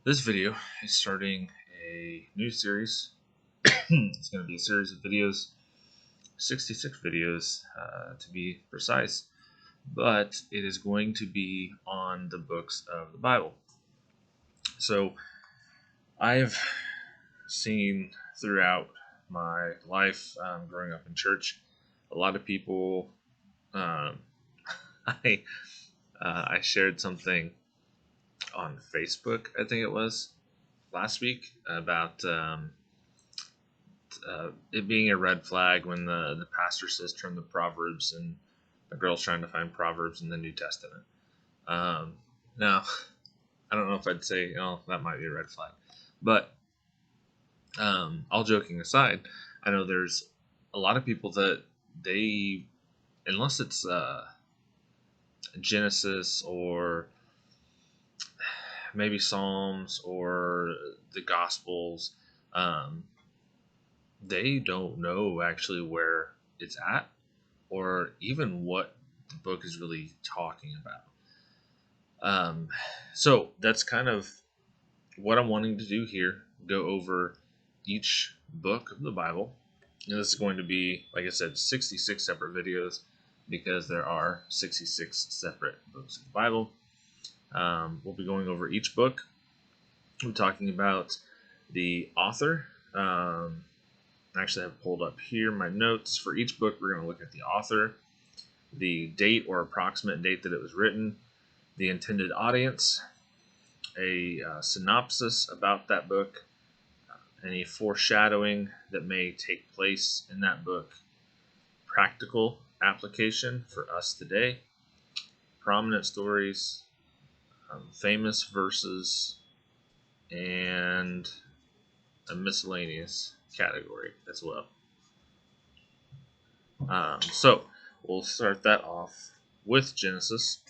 This video is starting a new series. It's going to be a series of videos, 66 videos to be precise, but it is going to be on the books of the Bible. So I've seen throughout my life, growing up in church, a lot of people. I shared something on Facebook, I think it was last week, about it being a red flag when the pastor says turn to Proverbs and the girl's trying to find Proverbs in the New Testament. Now, I don't know if I'd say, oh, that might be a red flag. But all joking aside, I know there's a lot of people that they, unless it's Genesis or maybe Psalms or the Gospels, they don't know actually where it's at or even what the book is really talking about. So that's kind of what I'm wanting to do here, go over each book of the Bible. And this is going to be, like I said, 66 separate videos because there are 66 separate books of the Bible. We'll be going over each book. We're talking about the author. I actually have pulled up here my notes. For each book, we're going to look at the author, the date or approximate date that it was written, the intended audience, a synopsis about that book, any foreshadowing that may take place in that book, practical application for us today, prominent stories, famous verses, and a miscellaneous category as well. So we'll start that off with Genesis.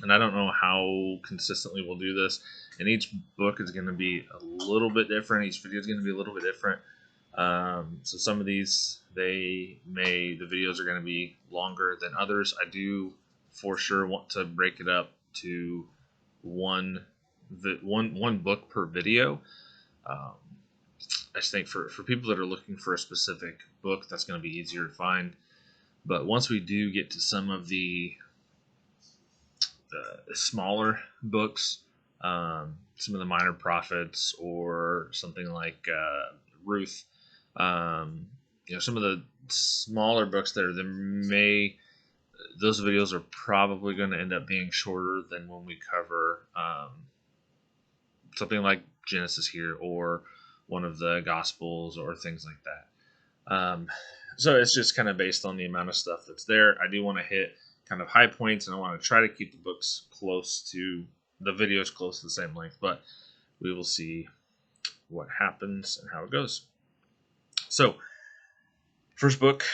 And I don't know how consistently we'll do this. And each book is going to be a little bit different. Each video is going to be a little bit different. So some of these, the videos are going to be longer than others. I do for sure want to break it up to one book per video. I just think for people that are looking for a specific book, that's going to be easier to find. But once we do get to some of the smaller books, some of the minor prophets, or something like Ruth, some of the smaller books those videos are probably going to end up being shorter than when we cover something like Genesis here, or one of the Gospels, or things like that. So it's just kind of based on the amount of stuff that's there. I do want to hit kind of high points, and I want to try to keep the books close to the videos, close to the same length, but we will see what happens and how it goes. So first book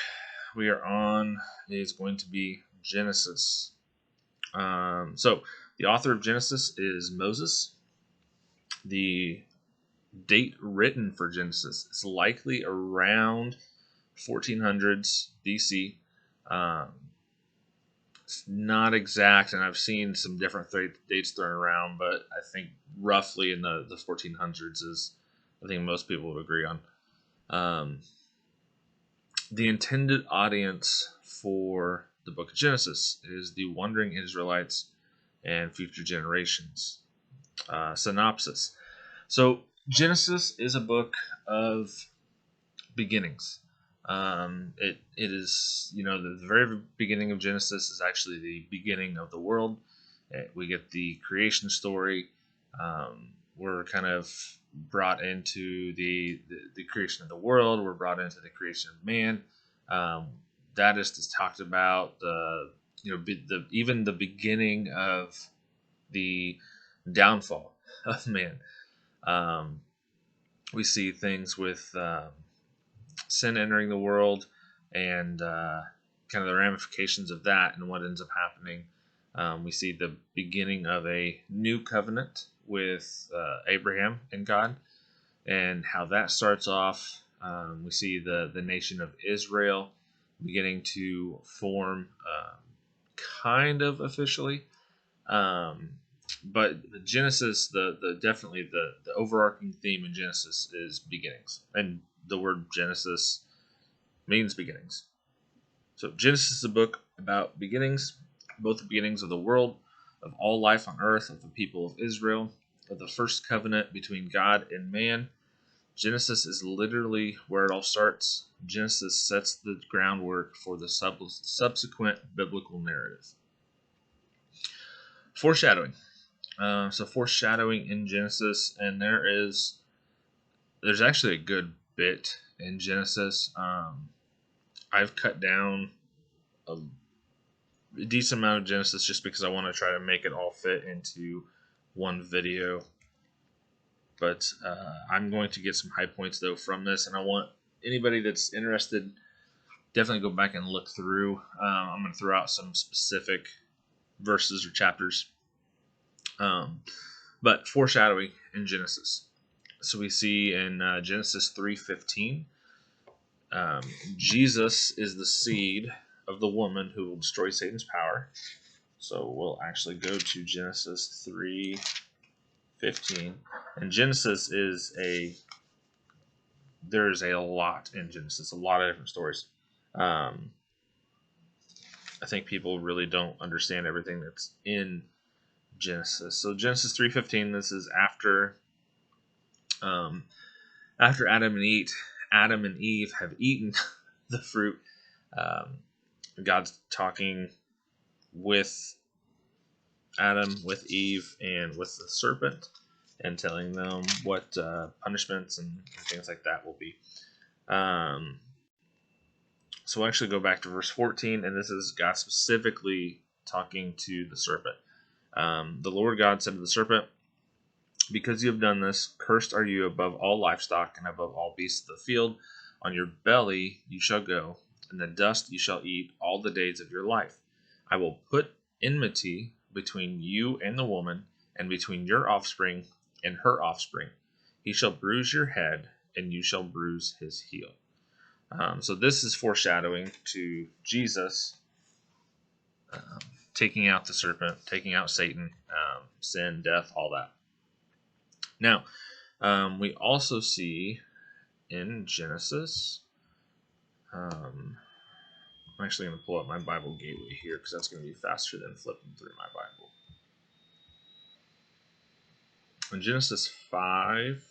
we are on is going to be Genesis. So the author of Genesis is Moses. The date written for Genesis is likely around 1400s BC. It's not exact, and I've seen some different dates thrown around, but I think roughly in the 1400s is, I think most people would agree on. The intended audience for the book of Genesis is the wandering Israelites and future generations. Synopsis. So Genesis is a book of beginnings. It is, the very beginning of Genesis is actually the beginning of the world. We get the creation story. We're kind of brought into the creation of the world. We're brought into the creation of man. That is just talked about even the beginning of the downfall of man. We see things with sin entering the world and kind of the ramifications of that and what ends up happening. We see the beginning of a new covenant with Abraham and God, and how that starts off. We see the nation of Israel beginning to form kind of officially. But Genesis, the definitely the overarching theme in Genesis is beginnings, and the word Genesis means beginnings. So Genesis is a book about beginnings, both the beginnings of the world, of all life on earth, of the people of Israel, of the first covenant between God and man. Genesis is literally where it all starts. Genesis sets the groundwork for the subsequent biblical narrative. Foreshadowing. So foreshadowing in Genesis, and there's actually a good bit in Genesis. I've cut down a decent amount of Genesis just because I want to try to make it all fit into one video. But I'm going to get some high points though from this, and I want anybody that's interested definitely go back and look through. I'm going to throw out some specific verses or chapters. But foreshadowing in Genesis. So we see in Genesis 3:15, Jesus is the seed of the woman who will destroy Satan's power. So we'll actually go to Genesis 3:15, and Genesis there's a lot in Genesis, a lot of different stories. I think people really don't understand everything that's in Genesis. So Genesis 3:15, this is after Adam and Eve have eaten the fruit. God's talking with Adam, with Eve, and with the serpent, and telling them what punishments and things like that will be. So we'll actually go back to verse 14, and this is God specifically talking to the serpent. The Lord God said to the serpent, "Because you have done this, cursed are you above all livestock and above all beasts of the field. On your belly you shall go, and the dust you shall eat all the days of your life. I will put enmity between you and the woman, and between your offspring and her offspring. He shall bruise your head, and you shall bruise his heel." So this is foreshadowing to Jesus taking out the serpent, taking out Satan, sin, death, all that. Now, we also see in Genesis, I'm actually going to pull up my Bible Gateway here because that's going to be faster than flipping through my Bible. In Genesis 5,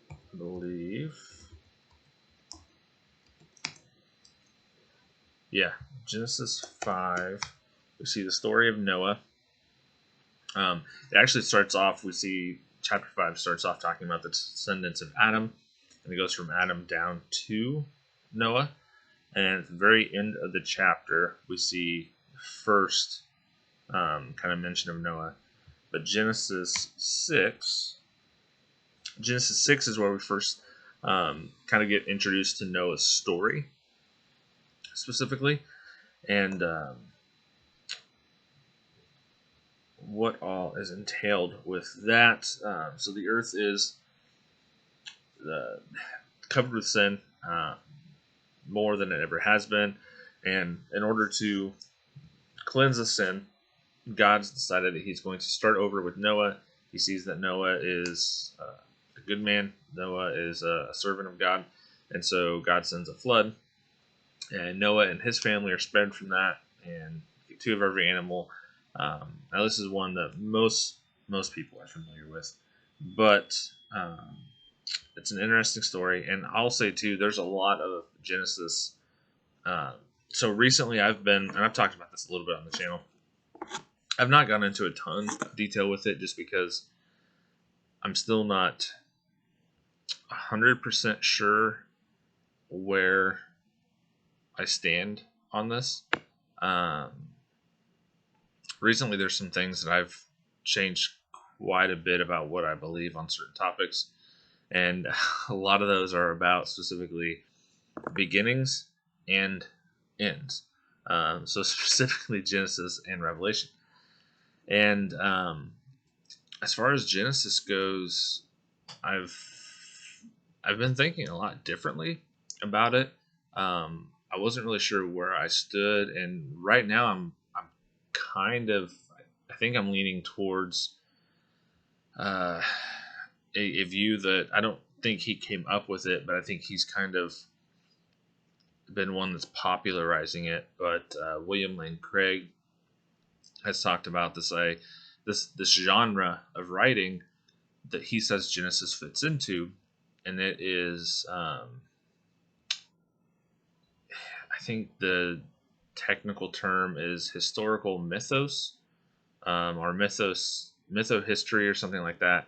I believe. Yeah, Genesis 5, we see the story of Noah. It actually starts off, we see chapter 5 starts off talking about the descendants of Adam, and it goes from Adam down to Noah. And at the very end of the chapter, we see first kind of mention of Noah. But Genesis 6 is where we first kind of get introduced to Noah's story specifically, and what all is entailed with that. So the earth is covered with sin, more than it ever has been, and in order to cleanse the sin, God's decided that he's going to start over with Noah. He sees that Noah is a good man. Noah is a servant of God, and so God sends a flood, and Noah and his family are spared from that, and 2 of every animal. Now this is one that most people are familiar with, but it's an interesting story. And I'll say too, there's a lot of Genesis. So recently I've talked about this a little bit on the channel. I've not gone into a ton of detail with it just because I'm still not 100% sure where I stand on this. Recently there's some things that I've changed quite a bit about what I believe on certain topics, and a lot of those are about specifically beginnings and ends. So specifically Genesis and Revelation. And as far as Genesis goes, I've been thinking a lot differently about it. I wasn't really sure where I stood, and right now I'm kind of, I think I'm leaning towards a view that I don't think he came up with it, but I think he's kind of been one that's popularizing it. But William Lane Craig has talked about this genre of writing that he says Genesis fits into, and it is I think the technical term is historical mythos, or mytho-history or something like that.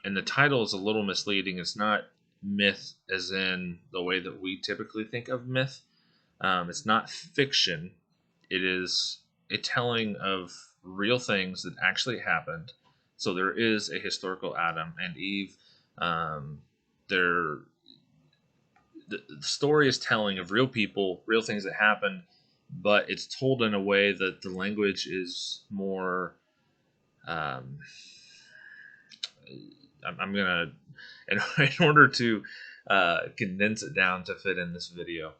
And the title is a little misleading. It's not myth as in the way that we typically think of myth. It's not fiction. It is a telling of real things that actually happened. So there is a historical Adam and Eve. There, the story is telling of real people, real things that happened, but it's told in a way that the language is more. Um, I'm gonna, in order to condense it down to fit in this video,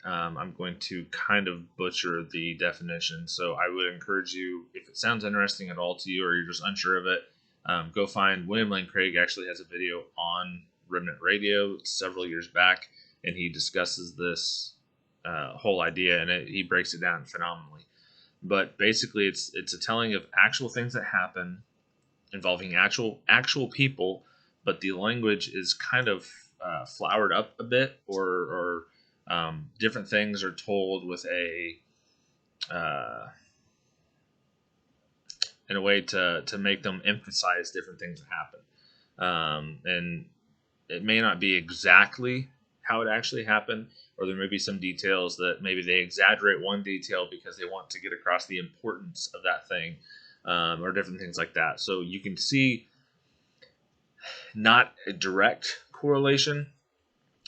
I'm going to kind of butcher the definition. So I would encourage you, if it sounds interesting at all to you, or you're just unsure of it, go find William Lane Craig. Actually has a video on Remnant Radio several years back, and he discusses this whole idea, and he breaks it down phenomenally. But basically, it's a telling of actual things that happen involving actual people, but the language is kind of flowered up a bit, or different things are told with in a way to make them emphasize different things that happen, and it may not be exactly how it actually happened, or there may be some details that maybe they exaggerate one detail because they want to get across the importance of that thing, or different things like that. So you can see not a direct correlation,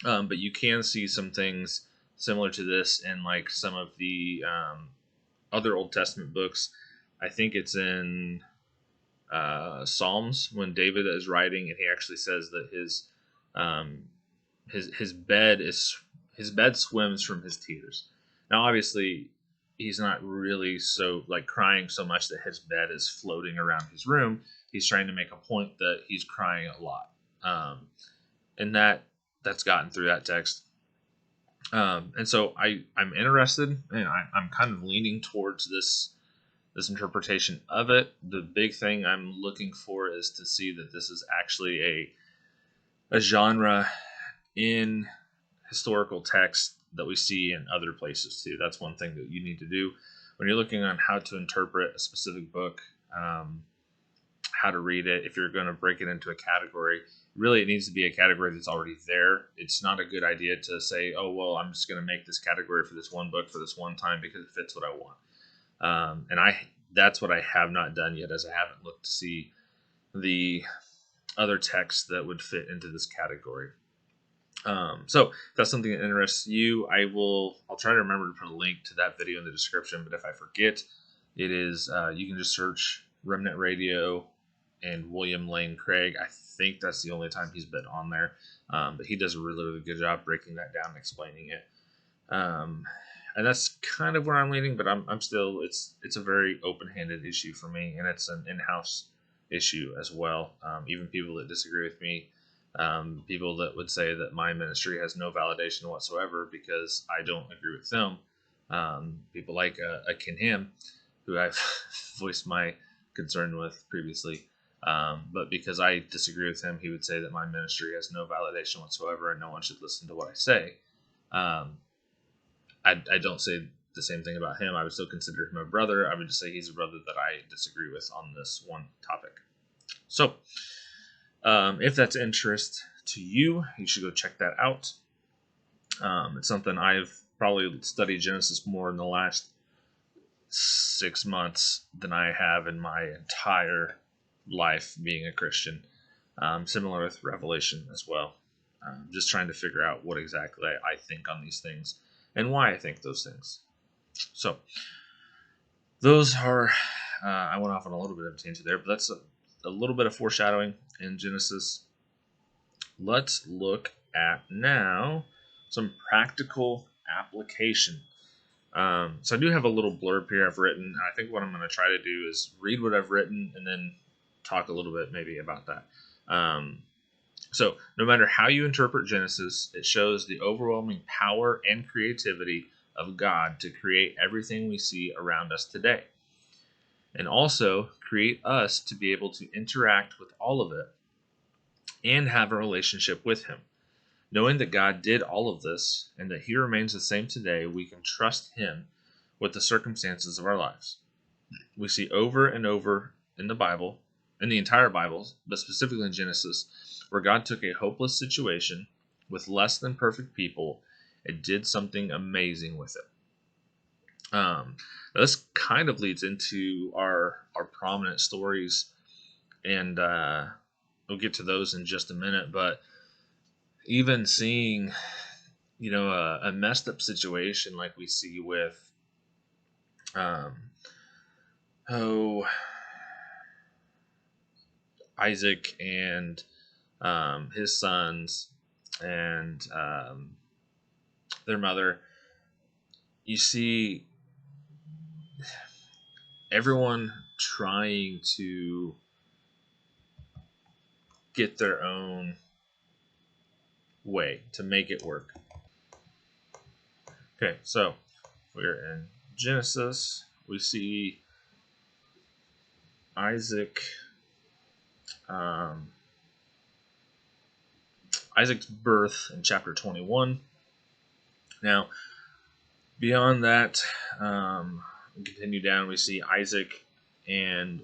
but you can see some things similar to this in like some of the other Old Testament books. I think it's in Psalms when David is writing, and he actually says that his bed swims from his tears. Now, obviously, he's not really so like crying so much that his bed is floating around his room. He's trying to make a point that he's crying a lot, and that's gotten through that text. And so I'm interested, and I'm kind of leaning towards this interpretation of it. The big thing I'm looking for is to see that this is actually a genre in historical text that we see in other places too. That's one thing that you need to do when you're looking on how to interpret a specific book, how to read it. If you're going to break it into a category, really it needs to be a category that's already there. It's not a good idea to say, oh, well, I'm just going to make this category for this one book for this one time because it fits what I want. And that's what I have not done yet, as I haven't looked to see the other texts that would fit into this category. So if that's something that interests you, I'll try to remember to put a link to that video in the description. But if I forget, it is you can just search Remnant Radio and William Lane Craig. I think that's the only time he's been on there, but he does a really, really good job breaking that down and explaining it. And that's kind of where I'm leaning, but I'm still, it's a very open-handed issue for me, and it's an in-house issue as well. Even people that disagree with me, people that would say that my ministry has no validation whatsoever because I don't agree with them. People like Ken Ham, who I've voiced my concern with previously. But because I disagree with him, he would say that my ministry has no validation whatsoever and no one should listen to what I say. I don't say the same thing about him. I would still consider him a brother. I would just say he's a brother that I disagree with on this one topic. So, if that's interest to you, you should go check that out. It's something I've probably studied Genesis more in the last 6 months than I have in my entire life being a Christian. Similar with Revelation as well. Just trying to figure out what exactly I think on these things and why I think those things. So those are, I went off on a little bit of a tangent there, but that's a little bit of foreshadowing in Genesis. Let's look at now some practical application. So I do have a little blurb here I've written. I think what I'm going to try to do is read what I've written and then talk a little bit maybe about that. So no matter how you interpret Genesis, it shows the overwhelming power and creativity of God to create everything we see around us today, and also create us to be able to interact with all of it and have a relationship with Him. Knowing that God did all of this and that He remains the same today, we can trust Him with the circumstances of our lives. We see over and over in the Bible, in the entire Bible, but specifically in Genesis, where God took a hopeless situation with less than perfect people and did something amazing with it. This kind of leads into our prominent stories, and we'll get to those in just a minute. But even seeing, a messed up situation like we see with, oh, Isaac and his sons and their mother, you see everyone trying to get their own way to make it work. Okay, so we're in Genesis. We see Isaac, Isaac's birth in chapter 21. Now, beyond that, we continue down. We see Isaac and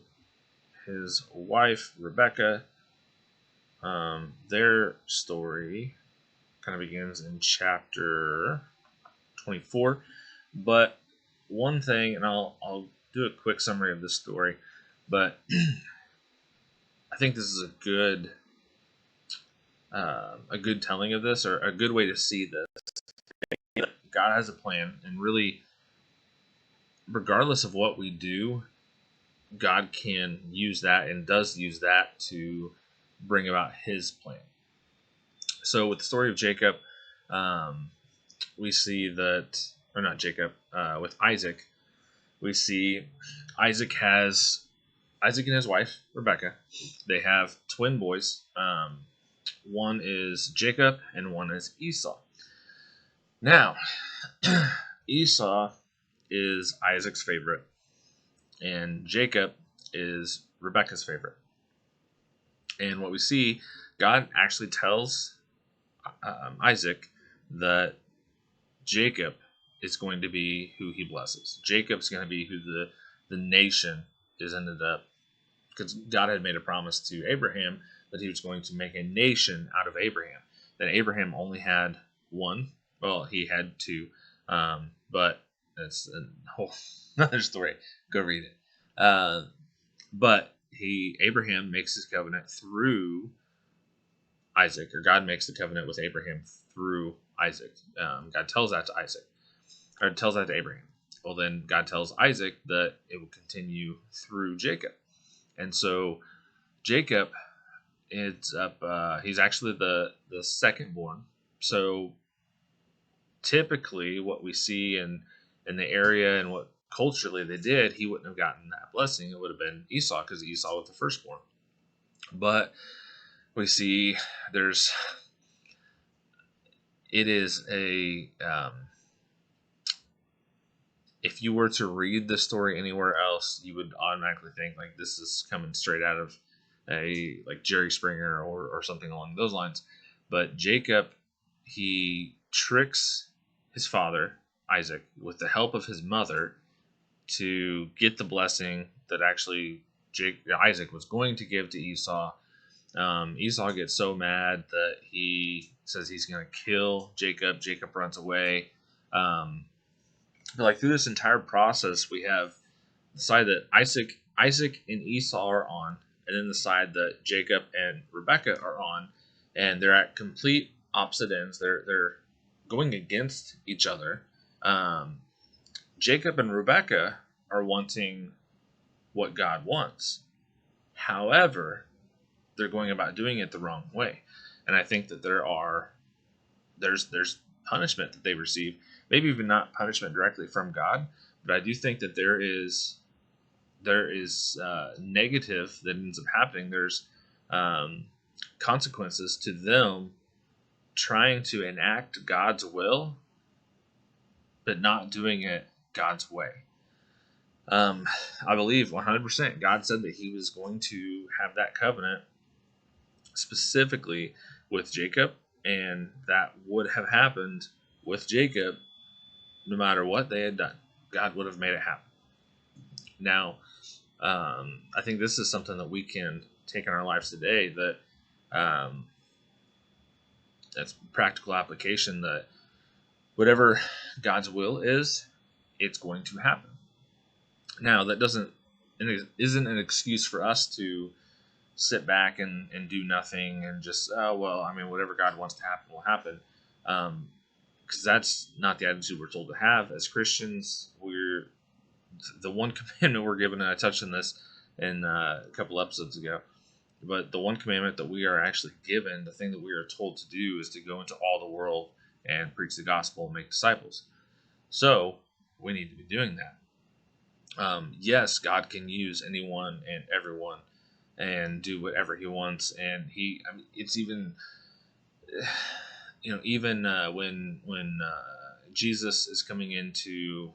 his wife Rebecca. Their story kind of begins in chapter 24. But one thing, and I'll do a quick summary of this story, but I think this is a good telling of this, or a good way to see this. God has a plan, and really, regardless of what we do, God can use that and does use that to bring about His plan. So, with the story of Jacob, we see that, or not Jacob, with Isaac, we see Isaac and his wife Rebecca. They have twin boys. One is Jacob and one is Esau. Now, Esau is Isaac's favorite, and Jacob is Rebecca's favorite. And what we see, God actually tells Isaac that Jacob is going to be who he blesses. Jacob's going to be who the nation is ended up, because God had made a promise to Abraham that He was going to make a nation out of Abraham. That Abraham only had one. Well, he had two, but that's a whole another story. Go read it. But Abraham makes his covenant through Isaac, or God makes the covenant with Abraham through Isaac. God tells that to Isaac, or tells that to Abraham. Well, then God tells Isaac that it will continue through Jacob, and so Jacob ends up. He's actually the second born. So typically, what we see in the area and what culturally they did, he wouldn't have gotten that blessing. It would have been Esau, because Esau was the firstborn. But we see it is a if you were to read the story anywhere else, you would automatically think like this is coming straight out of a like Jerry Springer or something along those lines. But Jacob, he tricks his father Isaac with the help of his mother to get the blessing that actually Isaac was going to give to Esau. Esau gets so mad that he says he's going to kill Jacob. Jacob runs away. But like through this entire process, we have the side that Isaac and Esau are on, and then the side that Jacob and Rebecca are on, and they're at complete opposite ends. They're going against each other. Jacob and Rebecca are wanting what God wants. However, they're going about doing it the wrong way. And I think that there's punishment that they receive. Maybe even not punishment directly from God, but I do think that there is negative that ends up happening. There's um, consequences to them trying to enact God's will, but not doing it God's way. I believe 100% God said that He was going to have that covenant specifically with Jacob, and that would have happened with Jacob no matter what they had done. God would have made it happen. Now, I think this is something that we can take in our lives today, that um, that's practical application, that whatever God's will is, it's going to happen. Now, that isn't an excuse for us to sit back and do nothing and just, oh, well, I mean, whatever God wants to happen will happen. Because that's not the attitude we're told to have. As Christians, the one commandment we're given, and I touched on this in a couple episodes ago, but the one commandment that we are actually given, the thing that we are told to do, is to go into all the world and preach the gospel and make disciples. So we need to be doing that. Yes, God can use anyone and everyone and do whatever He wants, and it's even, even when Jesus is coming into,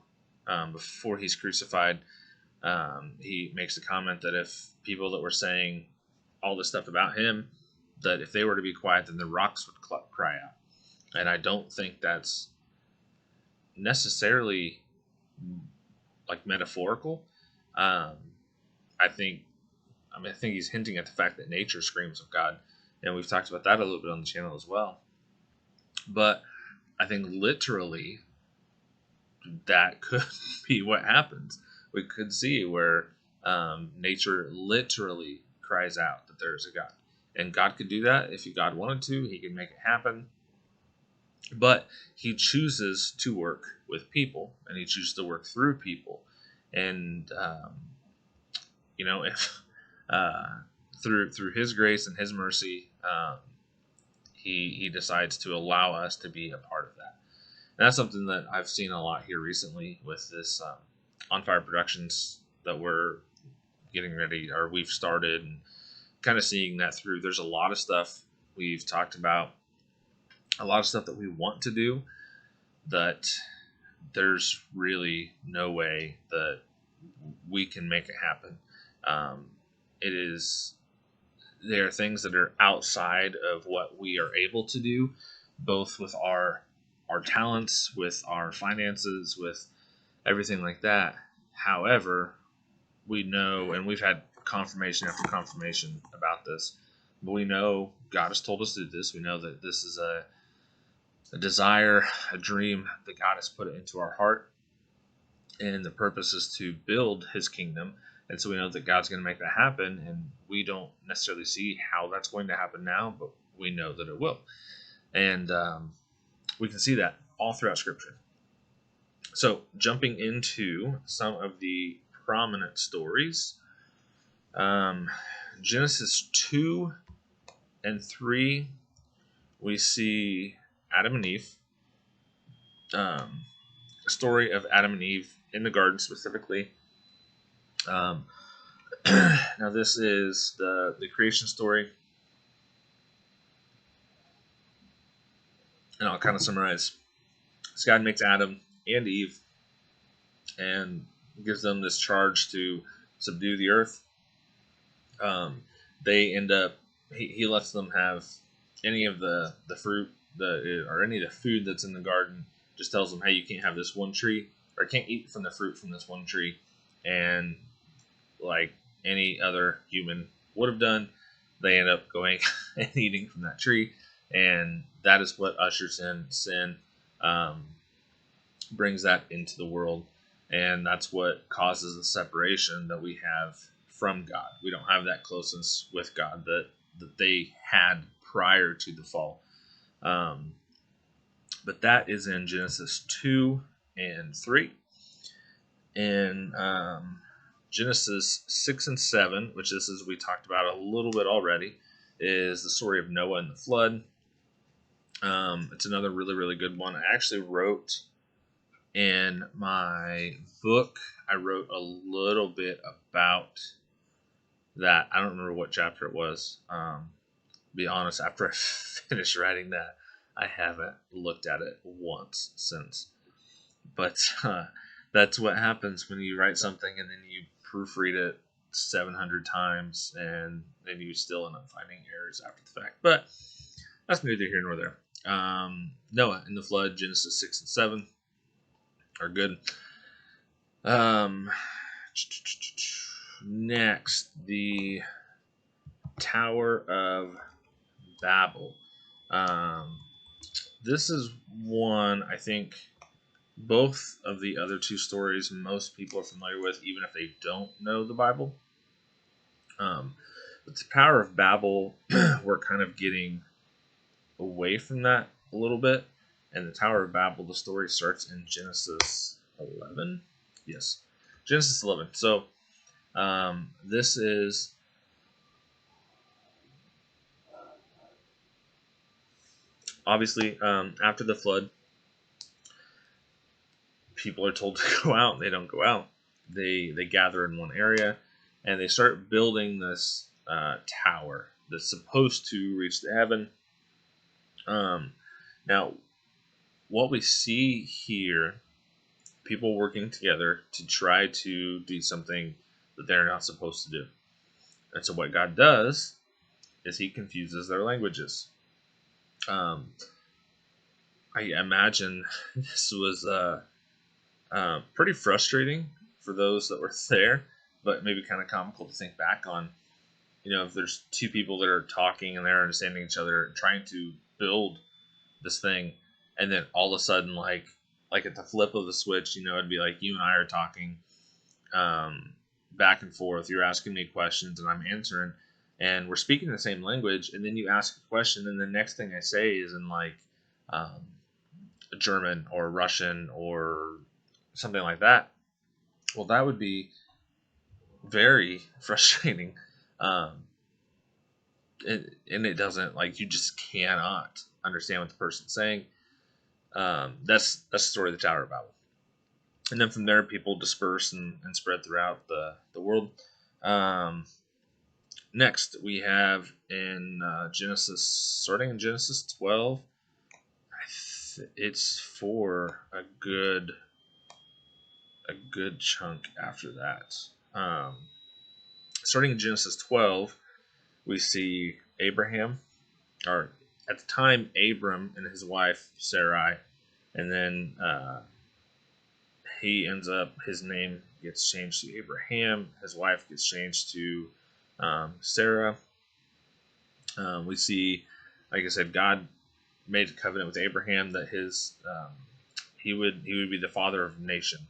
before He's crucified, He makes a comment that if people that were saying all this stuff about Him, that if they were to be quiet, then the rocks would cry out. And I don't think that's necessarily like metaphorical. Um, I think He's hinting at the fact that nature screams of God, and we've talked about that a little bit on the channel as well. But I think literally that could be what happens. We could see where nature literally cries out that there is a God, and God could do that if God wanted to. He could make it happen, but He chooses to work with people, and He chooses to work through people, and if through His grace and His mercy, He decides to allow us to be a part of that. And that's something that I've seen a lot here recently with this On Fire Productions that we're getting ready, or we've started, and kind of seeing that through. There's a lot of stuff we've talked about, a lot of stuff that we want to do, that there's really no way that we can make it happen. There are things that are outside of what we are able to do, both with our talents, with our finances, with everything like that. However, we know, and we've had confirmation after confirmation about this, but we know God has told us to do this. We know that this is a desire, a dream that God has put into our heart, and the purpose is to build His kingdom. And so we know that God's going to make that happen, and we don't necessarily see how that's going to happen now, but we know that it will. And we can see that all throughout Scripture. So jumping into some of the prominent stories, Genesis 2 and 3, we see Adam and Eve. A story of Adam and Eve in the garden specifically. Now this is the creation story, and I'll kind of summarize. So God makes Adam and Eve and gives them this charge to subdue the earth. They end up, he lets them have any of the fruit or any of the food that's in the garden. Just tells them, hey, you can't have this one tree, or can't eat from the fruit from this one tree. And like any other human would have done, they end up going and eating from that tree, and that is what ushers in sin, brings that into the world, and that's what causes the separation that we have from God. We don't have that closeness with God that they had prior to the fall. But that is in Genesis 2 and 3. In Genesis 6 and 7, which this is we talked about a little bit already, is the story of Noah and the flood. It's another really, really good one. I actually wrote in my book, I wrote a little bit about that. I don't remember what chapter it was. Be honest, after I finished writing that, I haven't looked at it once since. But that's what happens when you write something and then you proofread it 700 times and then you still end up finding errors after the fact. But that's neither here nor there. Noah and the flood, Genesis 6 and 7 are good. Next, the Tower of Babel. This is one I think both of the other two stories most people are familiar with, even if they don't know the Bible. But the Tower of Babel, we're kind of getting away from that a little bit. And the Tower of Babel, the story starts in Genesis 11. Yes, Genesis 11. So this is obviously after the flood. People are told to go out. They don't go out. They gather in one area, and they start building this tower that's supposed to reach the heaven. Now, what we see here, people working together to try to do something that they're not supposed to do. And so, what God does is He confuses their languages. I imagine this was pretty frustrating for those that were there, but maybe kind of comical to think back on. If there's two people that are talking and they're understanding each other, trying to build this thing, and then all of a sudden, like at the flip of the switch, it'd be like you and I are talking back and forth. You're asking me questions and I'm answering, and we're speaking the same language. And then you ask a question, and the next thing I say is in like German or Russian or something like that. Well, that would be very frustrating. And it doesn't, like, you just cannot understand what the person's saying. That's the story of the Tower of Babel. And then from there, people disperse and spread throughout the world. Next, we have in Genesis, starting in Genesis 12, it's for a good chunk after that. Starting in Genesis 12, we see Abraham, or at the time, Abram and his wife Sarai, and then he ends up, his name gets changed to Abraham, his wife gets changed to Sarah. We see, like I said, God made a covenant with Abraham that he would be the father of nation.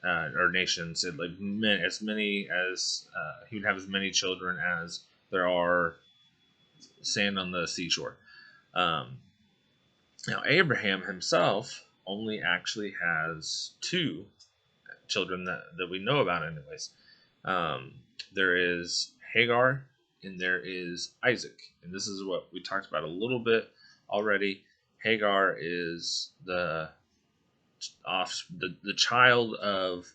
Or nations, like as many as he would have as many children as there are sand on the seashore. Now Abraham himself only actually has two children that we know about, anyways. There is Hagar and there is Isaac, and this is what we talked about a little bit already. Hagar is the child of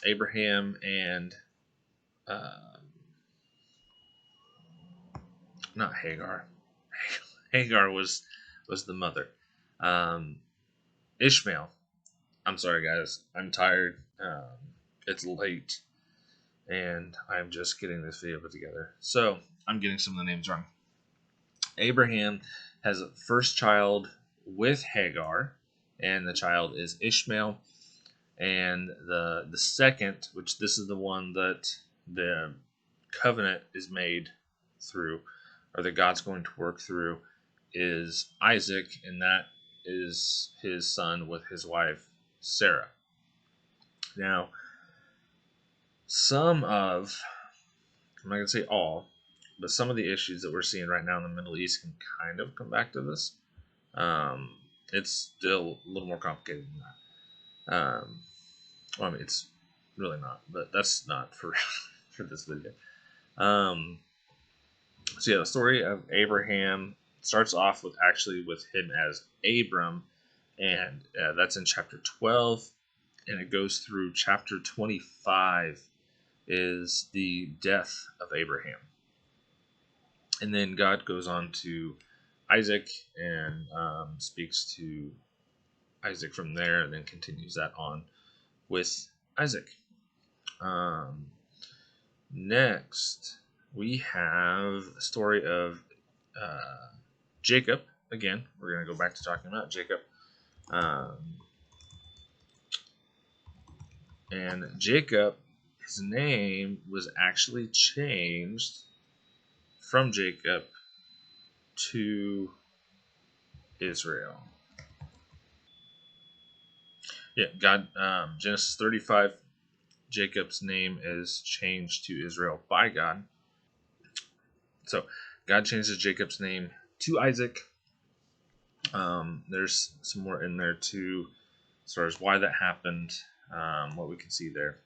Abraham and not Hagar. Hagar was the mother. Ishmael. I'm sorry, guys. I'm tired. It's late, and I'm just getting this video put together. So I'm getting some of the names wrong. Abraham has a first child with Hagar, and the child is Ishmael. And the second, which this is the one that the covenant is made through, or that God's going to work through, is Isaac, and that is his son with his wife Sarah. Now, I'm not going to say all, but some of the issues that we're seeing right now in the Middle East can kind of come back to this. It's still a little more complicated than that. Well, I mean, it's really not, but that's not for this video. So yeah, the story of Abraham, starts off with him as Abram, and that's in chapter 12, and it goes through chapter 25 is the death of Abraham. And then God goes on to Isaac and speaks to Isaac from there, and then continues that on with Isaac. Next, we have the story of Jacob. Again, we're going to go back to talking about Jacob. And Jacob, his name was actually changed from Jacob to Israel. Yeah, God, Genesis 35, Jacob's name is changed to Israel by God. So God changes Jacob's name to Isaac. There's some more in there too, as far as why that happened, what we can see there.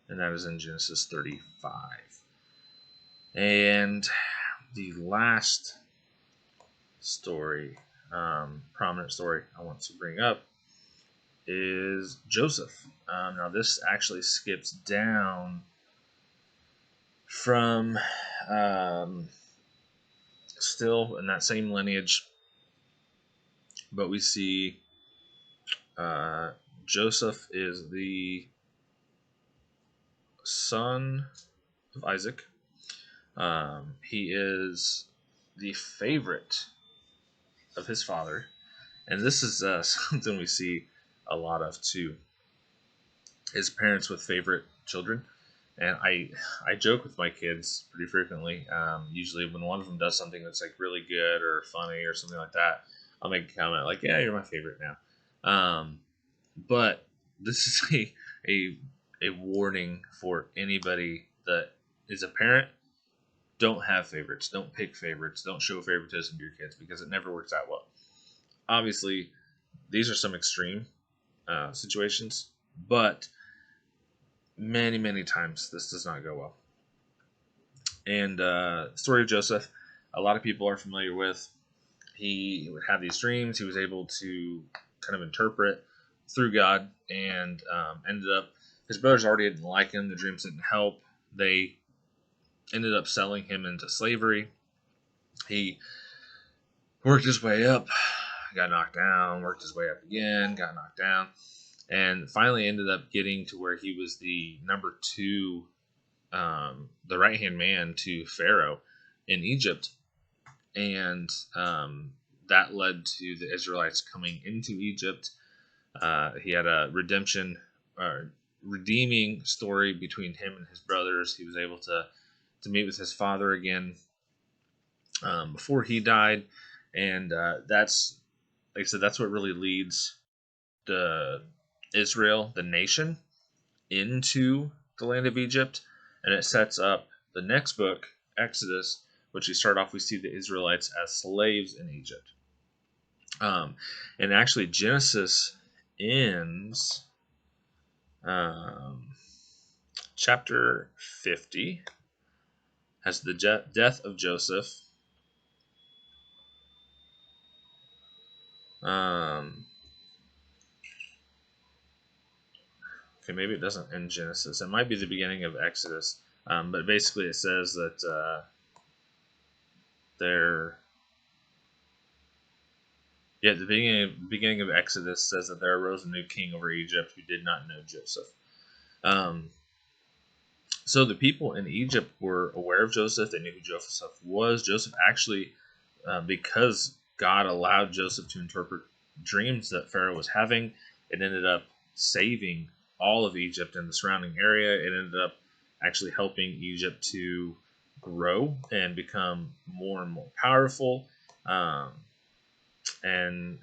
And that is in Genesis 35. And the last story, prominent story I want to bring up is Joseph. Now, this actually skips down from still in that same lineage, but we see Joseph is the son of Isaac. He is the favorite of his father, and this is something we see a lot of too. Is parents with favorite children, and I joke with my kids pretty frequently. Usually, when one of them does something that's like really good or funny or something like that, I'll make a comment like, "Yeah, you're my favorite now." But this is a warning for anybody that is a parent. Don't have favorites. Don't pick favorites. Don't show favoritism to your kids because it never works out well. Obviously, these are some extreme situations, but many times this does not go well. And story of Joseph, a lot of people are familiar with. He would have these dreams. He was able to kind of interpret through God, and ended up, his brothers already didn't like him. The dreams didn't help. They ended up selling him into slavery. He worked his way up, got knocked down, worked his way up again, got knocked down, and finally ended up getting to where he was the number two, the right hand man to Pharaoh in Egypt. And that led to the Israelites coming into Egypt. He had a redeeming story between him and his brothers. He was able to meet with his father again before he died, and that's, like I said, that's what really leads Israel, the nation, into the land of Egypt, and it sets up the next book, Exodus, which we start off, we see the Israelites as slaves in Egypt. And actually, Genesis ends chapter 50 has the death of Joseph. Okay, maybe it doesn't end Genesis. It might be the beginning of Exodus. But basically, it says that the beginning of Exodus says that there arose a new king over Egypt who did not know Joseph. So the people in Egypt were aware of Joseph. They knew who Joseph was. Joseph actually, because God allowed Joseph to interpret dreams that Pharaoh was having, it ended up saving all of Egypt and the surrounding area. It ended up actually helping Egypt to grow and become more and more powerful. And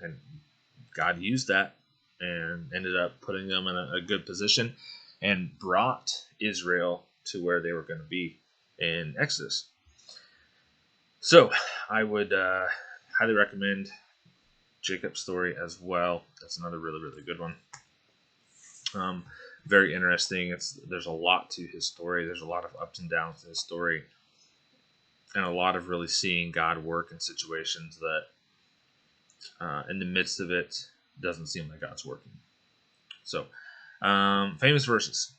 God used that and ended up putting them in a good position and brought Israel to where they were going to be in Exodus. So I would highly recommend Jacob's story as well. That's another really good one. Very interesting. There's a lot to his story. There's a lot of ups and downs to his story. and a lot of really seeing God work in situations that, in the midst of it, doesn't seem like God's working. So, famous verses,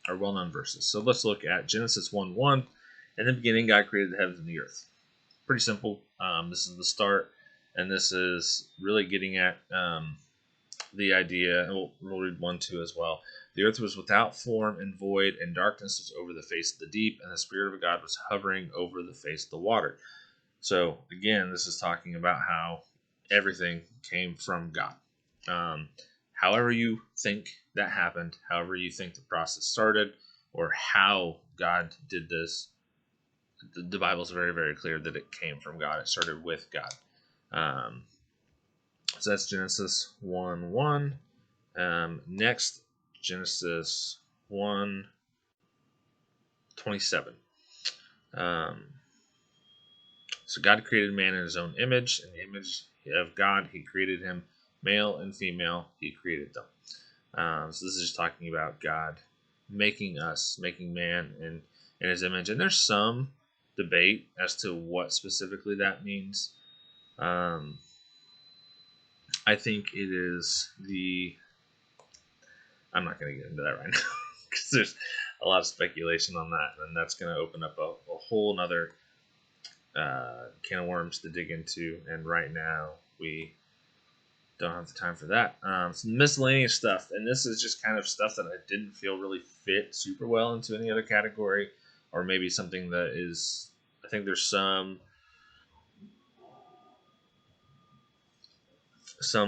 or well-known verses. So let's look at Genesis 1:1. In the beginning, God created the heavens and the earth. Pretty simple. This is the start, and this is really getting at the idea. And we'll read 1:2 as well. The earth was without form and void, and darkness was over the face of the deep, and the Spirit of God was hovering over the face of the water. So again, this is talking about how everything came from God. However you think that happened, however you think the process started, or how God did this, the Bible is very, very clear that it came from God. It started with God. So that's Genesis 1:1. Next, Genesis 1:27. So God created man in his own image. In the image of God, he created him. Male and female, he created them. So this is just talking about God making us, making man in his image. And there's some debate as to what specifically that means. I think it is I'm not going to get into that right now because there's a lot of speculation on that, and that's going to open up a whole nother can of worms to dig into, and right now we don't have the time for that. Some miscellaneous stuff, and this is just kind of stuff that I didn't feel really fit super well into any other category, or maybe something that is, I think there's some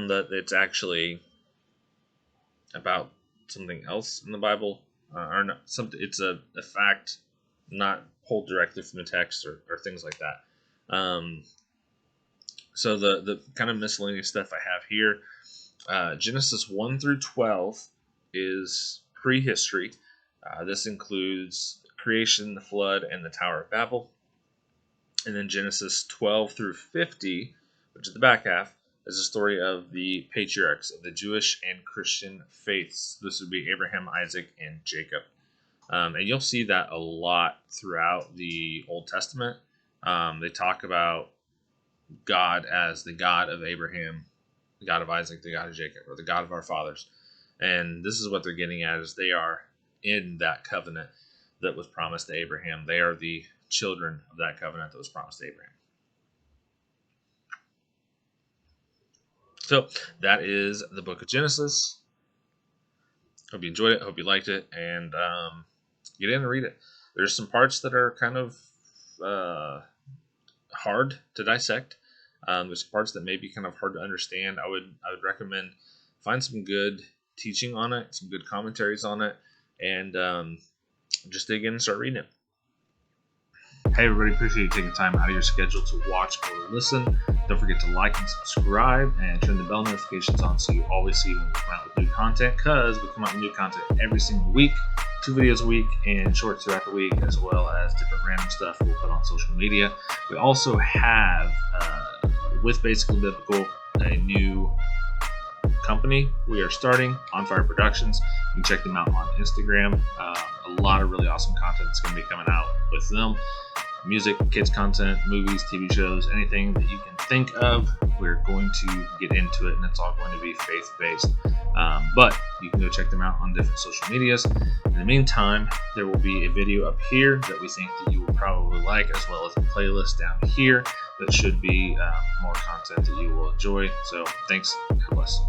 that it's actually about something else in the Bible, or not, something. It's a fact not pulled directly from the text, or things like that. So the kind of miscellaneous stuff I have here, Genesis 1-12 is prehistory. This includes creation, the flood, and the Tower of Babel. And then Genesis 12-50, which is the back half, is the story of the patriarchs of the Jewish and Christian faiths. This would be Abraham, Isaac, and Jacob. And you'll see that a lot throughout the Old Testament. They talk about God as the God of Abraham, the God of Isaac, the God of Jacob, or the God of our fathers. And this is what they're getting at, is they are in that covenant that was promised to Abraham. They are the children of that covenant that was promised to Abraham. So that is the book of Genesis. Hope you enjoyed it. Hope you liked it. And get in and read it. There's some parts that are kind of hard to dissect. There's parts that may be kind of hard to understand. I would recommend find some good teaching on it, some good commentaries on it, and just dig in and start reading it. Hey everybody, appreciate you taking time out of your schedule to watch or listen. Don't forget to like and subscribe and turn the bell notifications on so you always see when we come out with new content, because we come out with new content every single week, 2 videos a week and shorts throughout the week, as well as different random stuff we'll put on social media. We also have, with Basically Biblical, a new company we are starting, On Fire Productions. You can check them out on Instagram. A lot of really awesome content is going to be coming out with them. Music, kids content, movies, TV shows, anything that you can think of, we're going to get into it, and it's all going to be faith-based. But you can go check them out on different social medias. In the meantime, there will be a video up here that we think that you will probably like, as well as a playlist down here that should be more content that you will enjoy. So thanks. God bless.